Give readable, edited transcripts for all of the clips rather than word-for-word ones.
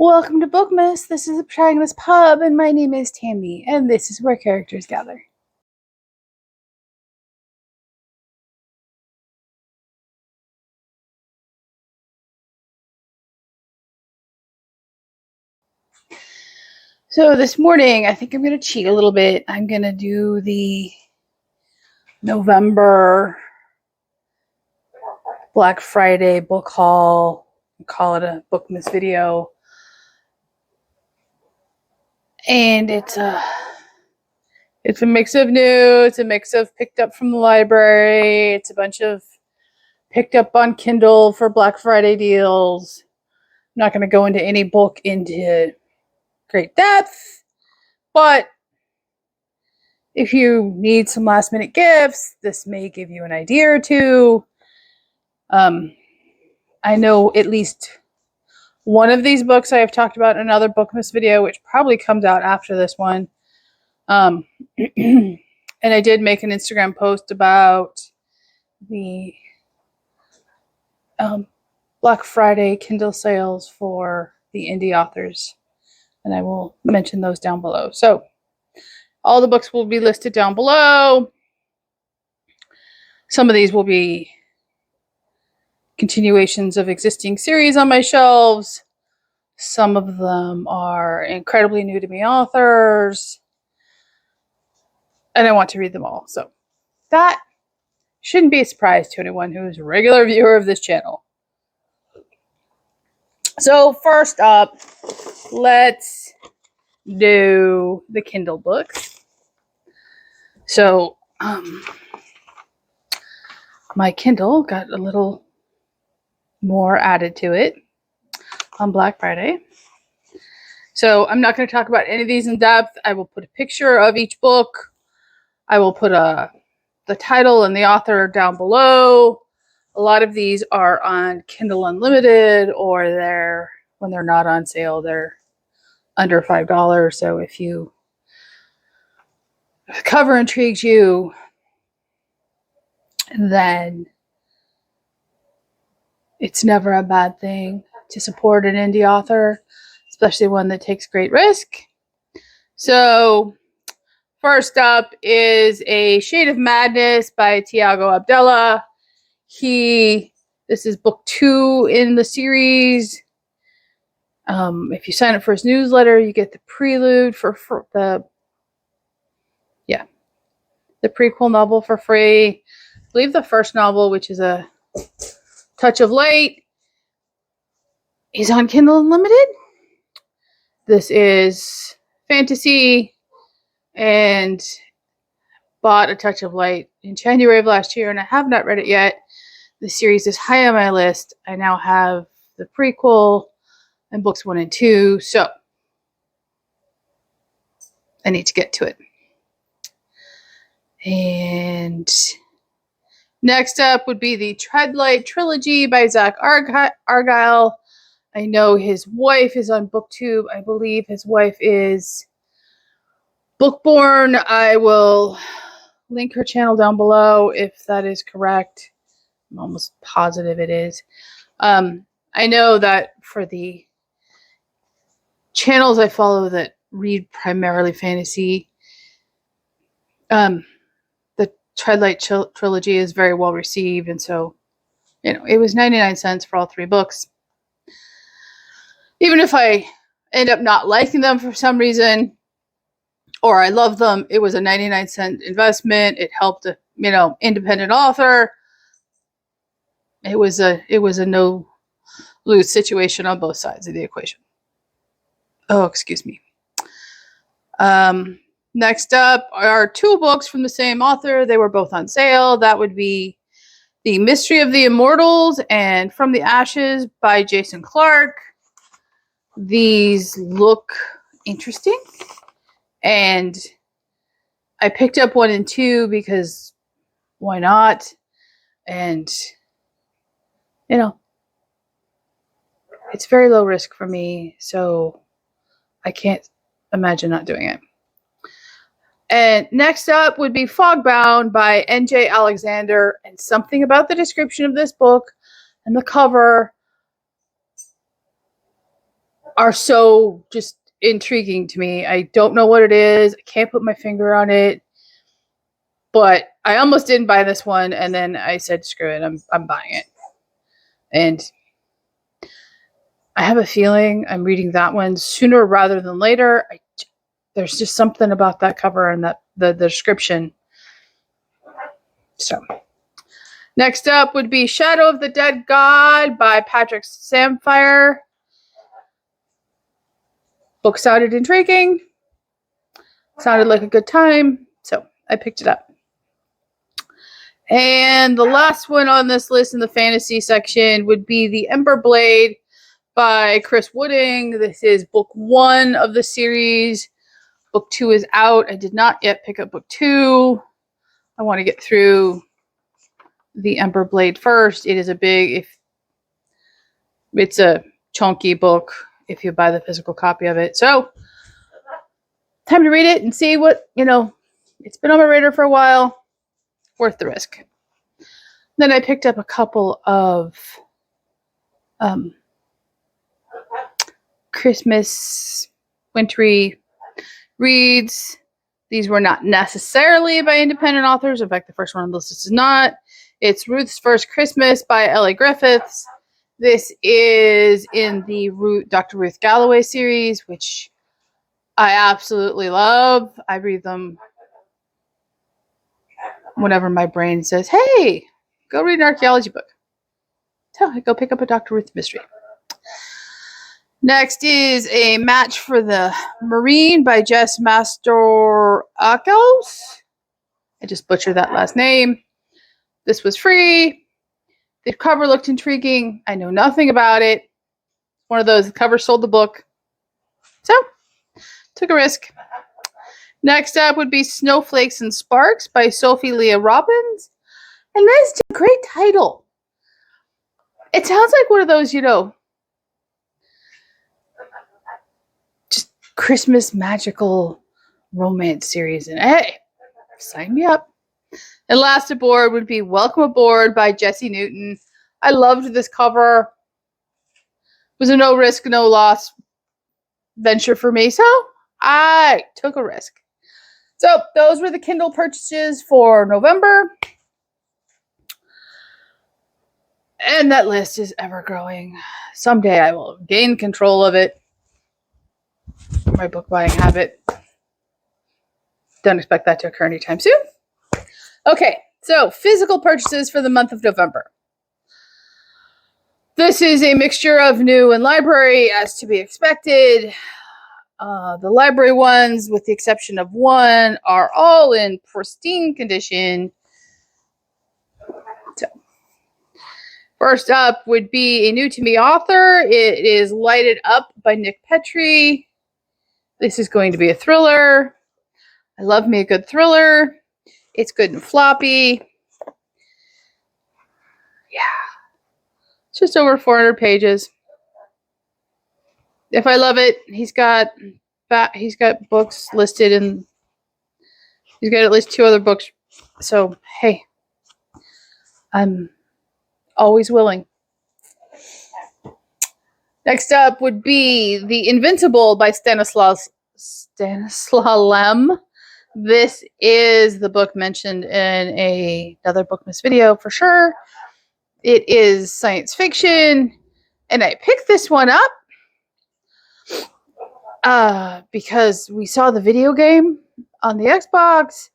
Welcome to Bookmas. This is the Protagonist Pub, and my name is Tammy, and this is where characters gather. So this morning, I think I'm going to cheat a little bit. I'm going to do the November Black Friday book haul. Call it a Bookmas video. And it's a mix of new, it's a mix of picked up from the library, it's a bunch of picked up on Kindle for Black Friday deals. I'm not going to go into any book into great depth, but if you need some last minute gifts, this may give you an idea or two. I know at least one of these books I have talked about in another Bookmas video, which probably comes out after this one. And I did make an Instagram post about the Black Friday Kindle sales for the indie authors. And I will mention those down below. So all the books will be listed down below. Some of these will be continuations of existing series on my shelves. Some of them are incredibly new to me authors. And I want to read them all. So that shouldn't be a surprise to anyone who is a regular viewer of this channel. So first up, let's do the Kindle books. So my Kindle got a little more added to it on Black Friday. So I'm not going to talk about any of these in depth. I will put a picture of each book. I will put the title and the author down below. A lot of these are on Kindle Unlimited, or when they're not on sale, they're under $5. So if the cover intrigues you, then it's never a bad thing to support an indie author, especially one that takes great risk. So first up is A Shade of Madness by Thiago Abdalla. This is book 2 in the series. If you sign up for his newsletter, you get the prelude for the prequel novel for free. I believe the first novel, which is A Touch of Light, is on Kindle Unlimited. This is fantasy, and bought A Touch of Light in January of last year, and I have not read it yet. The series is high on my list. I now have the prequel and books 1 and 2, so I need to get to it. And next up would be the Threadlight Trilogy by Zach Argyle. I know his wife is on BookTube. I believe his wife is Bookborn. I will link her channel down below if that is correct. I'm almost positive it is. I know that for the channels I follow that read primarily fantasy, the Threadlight Trilogy is very well received, and so, it was 99 cents for all 3 books. Even if I end up not liking them for some reason, or I love them, it was a 99-cent investment. It helped a independent author. It was a no-lose situation on both sides of the equation. Oh, excuse me. Next up are 2 books from the same author. They were both on sale. That would be The Mystery of the Immortals and From the Ashes by Jason Clark. These look interesting, and I picked up 1 and 2 because why not? And it's very low risk for me, so I can't imagine not doing it. And next up would be Fogbound by N.J. Alexander. And something about the description of this book and the cover are so just intriguing to me. I don't know what it is. I can't put my finger on it. But I almost didn't buy this one, and then I said, screw it, I'm buying it. And I have a feeling I'm reading that one sooner rather than later. There's just something about that cover and the description. So, next up would be Shadow of the Dead God by Patrick Samphire. Book sounded intriguing. Sounded like a good time, so I picked it up. And the last one on this list in the fantasy section would be The Ember Blade by Chris Wooding. This is book 1 of the series. Book 2 is out. I did not yet pick up book 2. I want to get through The Ember Blade first. It is it's a chunky book if you buy the physical copy of it. So, time to read it and see what, it's been on my radar for a while. Worth the risk. Then I picked up a couple of Christmas wintry reads. These were not necessarily by independent authors. In fact, the first one on the list is not. It's Ruth's First Christmas by Elly Griffiths. This is in the Dr. Ruth Galloway series, which I absolutely love. I read them whenever my brain says, hey, go read an archaeology book. So I go pick up a Dr. Ruth mystery. Next is A Match for the Marine by Jess Mastorakos. I just butchered that last name. This was free. The cover looked intriguing. I know nothing about it. One of those, the cover sold the book. So, took a risk. Next up would be Snowflakes and Sparks by Sophie-Leigh Robbins. And that's a great title. It sounds like one of those, just Christmas magical romance series. And hey, sign me up. And last aboard would be Welcome Aboard by Jessie Newton. I loved this cover. It was a no risk, no loss venture for me. So I took a risk. So those were the Kindle purchases for November. And that list is ever growing. Someday I will gain control of it. My book buying habit. Don't expect that to occur anytime soon. Okay, so physical purchases for the month of November. This is a mixture of new and library, as to be expected. The library ones, with the exception of one, are all in pristine condition. So, first up would be a new to me author. It is Lighted Up by Nick Petrie. This is going to be a thriller. I love me a good thriller. It's good and floppy. Yeah. It's just over 400 pages. If I love it, he's got books listed, and he's got at least 2 other books. So, hey, I'm always willing. Next up would be The Invincible by Stanislaw Lem. This is the book mentioned in another Bookmas video for sure. It is science fiction, and I picked this one up because we saw the video game on the Xbox,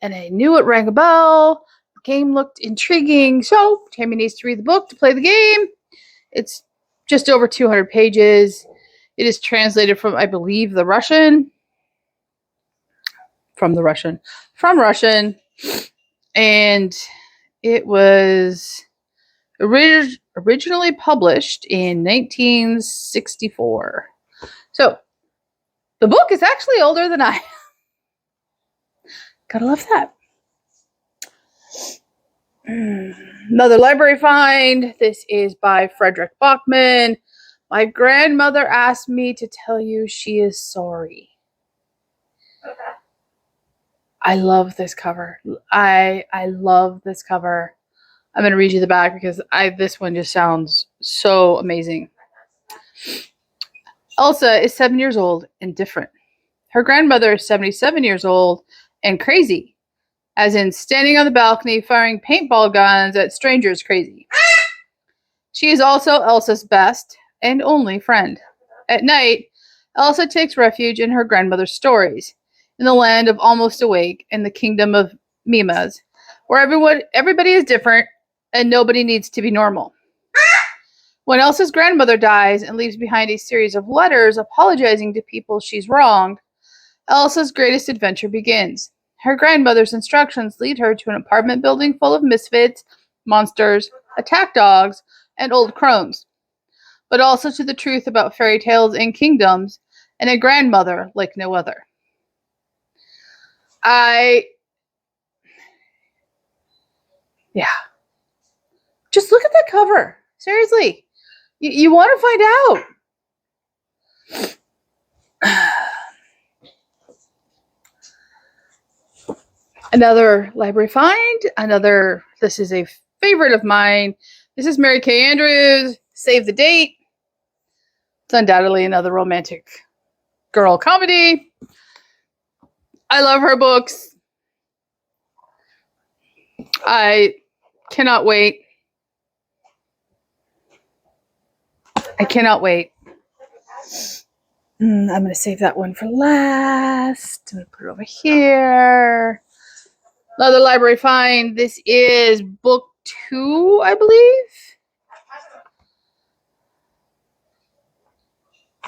and I knew it rang a bell. The game looked intriguing, so Tammy needs to read the book to play the game. It's just over 200 pages. It is translated from, I believe, Russian. And it was originally published in 1964. So, the book is actually older than I am. Gotta love that. Another library find. This is by Fredrick Bachman. My grandmother asked me to tell you she is sorry. I love this cover. I love this cover. I'm going to read you the back because this one just sounds so amazing. Elsa is 7 years old and different. Her grandmother is 77 years old and crazy, as in standing on the balcony firing paintball guns at strangers crazy. She is also Elsa's best and only friend. At night, Elsa takes refuge in her grandmother's stories, in the land of Almost Awake and the kingdom of Mimas, where everybody is different and nobody needs to be normal. When Elsa's grandmother dies and leaves behind a series of letters apologizing to people she's wronged, Elsa's greatest adventure begins. Her grandmother's instructions lead her to an apartment building full of misfits, monsters, attack dogs, and old crones, but also to the truth about fairy tales and kingdoms and a grandmother like no other. Just look at that cover. Seriously. You want to find out. Another library find. This is a favorite of mine. This is Mary Kay Andrews, Save the Date. It's undoubtedly another romantic girl comedy. I love her books. I cannot wait. I'm going to save that one for last. I'm going to put it over here. Another library find. This is book 2, I believe.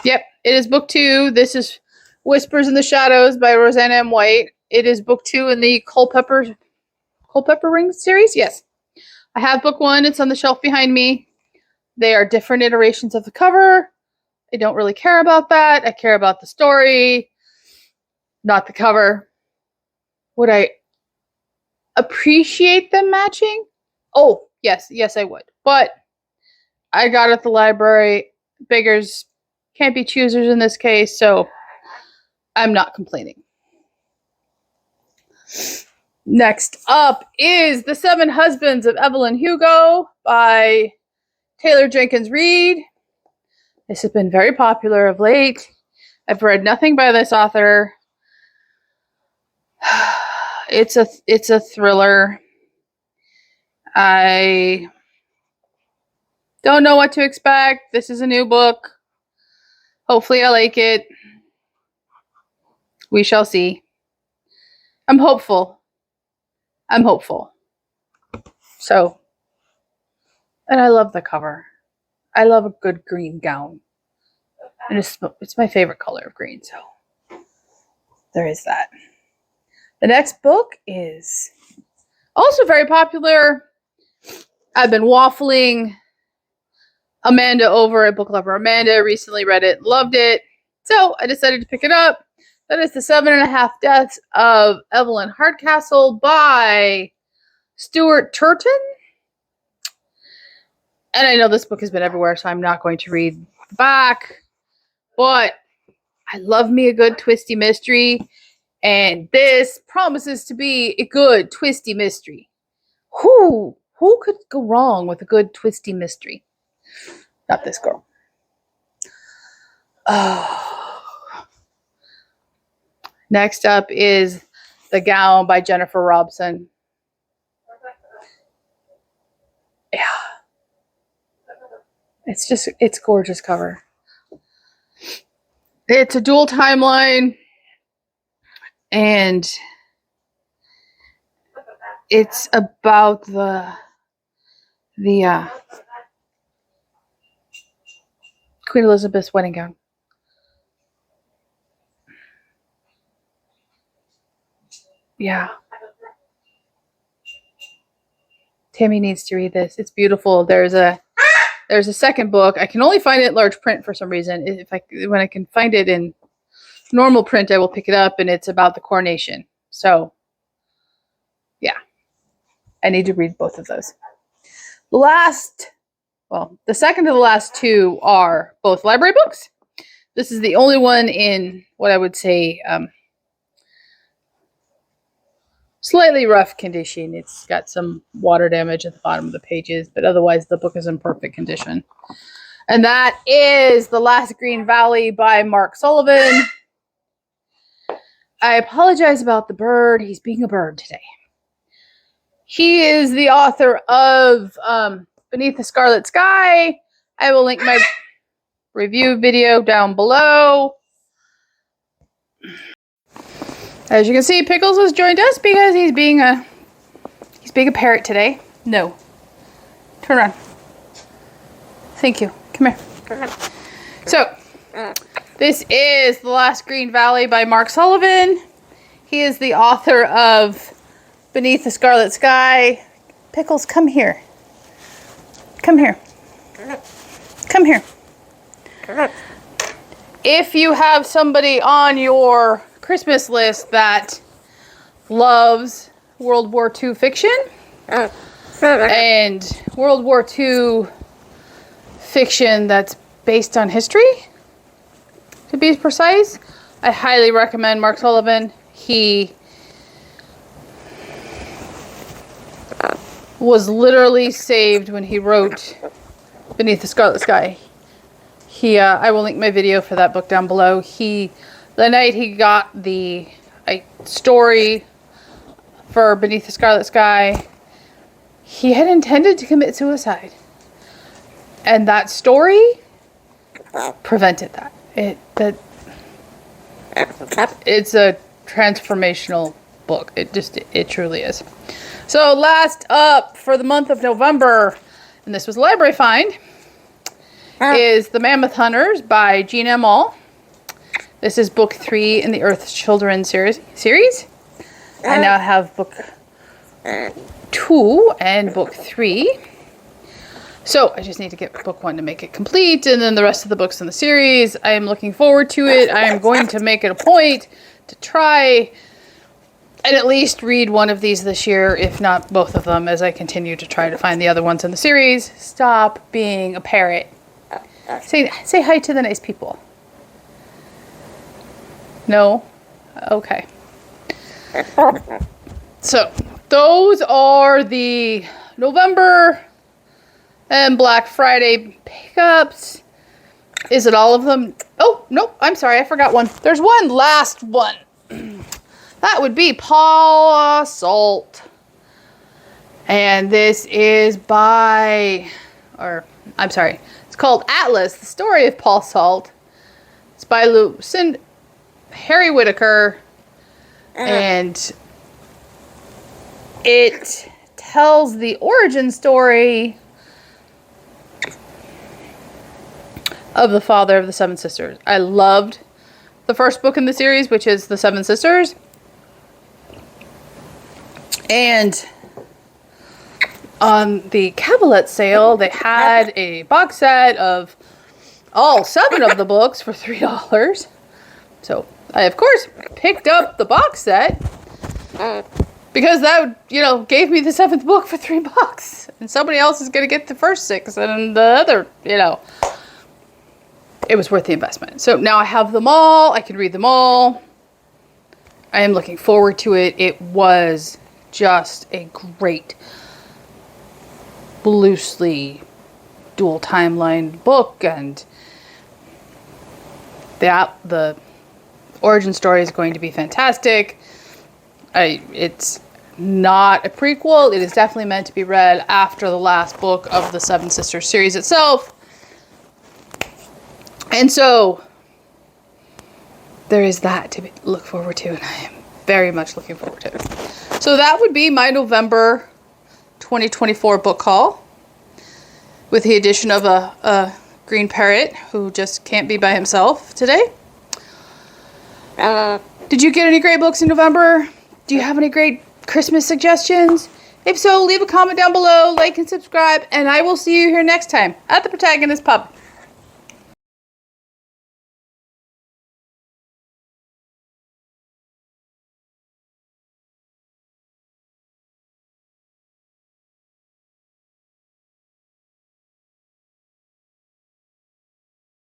Yep, it is book 2. This is Whispers in the Shadows by Rosanna M. White. It is book 2 in the Culpepper Ring series. Yes. I have book 1. It's on the shelf behind me. They are different iterations of the cover. I don't really care about that. I care about the story, not the cover. Would I appreciate them matching? Oh, yes, I would. But I got it at the library. Beggars can't be choosers in this case, so I'm not complaining. Next up is The Seven Husbands of Evelyn Hugo by Taylor Jenkins Reid. This has been very popular of late. I've read nothing by this author. It's a thriller. I don't know what to expect. This is a new book. Hopefully I like it. We shall see. I'm hopeful. So, and I love the cover. I love a good green gown. And it's my favorite color of green, so there is that. The next book is also very popular. I've been waffling Amanda over at Book Lover Amanda. Recently read it, loved it. So I decided to pick it up. That is The 7.5 Deaths of Evelyn Hardcastle by Stuart Turton. And I know this book has been everywhere, so I'm not going to read the back. But I love me a good twisty mystery. And this promises to be a good twisty mystery. Who could go wrong with a good twisty mystery? Not this girl. Next up is The Gown by Jennifer Robson. Yeah. It's gorgeous cover. It's a dual timeline, and it's about the Queen Elizabeth's wedding gown. Yeah. Tammy needs to read this. It's beautiful. There's a second book. I can only find it in large print for some reason. When I can find it in normal print, I will pick it up, and it's about the coronation. So, yeah. I need to read both of those. The second to the last two are both library books. This is the only one in what I would say slightly rough condition. It's got some water damage at the bottom of the pages, but otherwise the book is in perfect condition. And that is The Last Green Valley by Mark Sullivan. I apologize about the bird. He's being a bird today. He is the author of Beneath the Scarlet Sky. I will link my review video down below. As you can see, Pickles has joined us because he's being a parrot today. No. Turn around. Thank you. Come here. So, this is The Last Green Valley by Mark Sullivan. He is the author of Beneath the Scarlet Sky. Pickles, come here. Come here. Come here. If you have somebody on your Christmas list that loves World War II fiction and World War II fiction that's based on history, to be precise, I highly recommend Mark Sullivan. He was saved when he wrote Beneath the Scarlet Sky. I will link my video for that book down below. The night he got the story for Beneath the Scarlet Sky, he had intended to commit suicide. And that story prevented that. It's a transformational book. It truly is. So last up for the month of November, and this was a library find, is The Mammoth Hunters by Gina Amal. This is book 3 in the Earth's Children series. I now have book 2 and book 3. So I just need to get book 1 to make it complete, and then the rest of the books in the series. I am looking forward to it. I am going to make it a point to try and at least read one of these this year, if not both of them, as I continue to try to find the other ones in the series. Stop being a parrot. Say hi to the nice people. No? Okay. So, those are the November and Black Friday pickups. Is it all of them? Oh, nope. I'm sorry. I forgot one. There's one last one. That would be Paul Salt. And this is by, it's called Atlas, the story of Paul Salt. It's by Lucinda, Harry Whittaker. And it tells the origin story of the father of the Seven Sisters. I loved the first book in the series, which is The Seven Sisters. And on the Cabalet sale, they had a box set of all 7 of the books for $3. So I, of course, picked up the box set because that, gave me the 7th book for $3. And somebody else is going to get the first 6 and the other, It was worth the investment. So now I have them all. I can read them all. I am looking forward to it. It was just a great, loosely dual timeline book, and the origin story is going to be fantastic. It's not a prequel. It is definitely meant to be read after the last book of the Seven Sisters series itself. And so there is that to look forward to, and I am very much looking forward to it. So that would be my November 2024 book haul, with the addition of a green parrot who just can't be by himself today. Did you get any great books in November? Do you have any great Christmas suggestions? If so, leave a comment down below, like and subscribe, and I will see you here next time at the Protagonist Pub.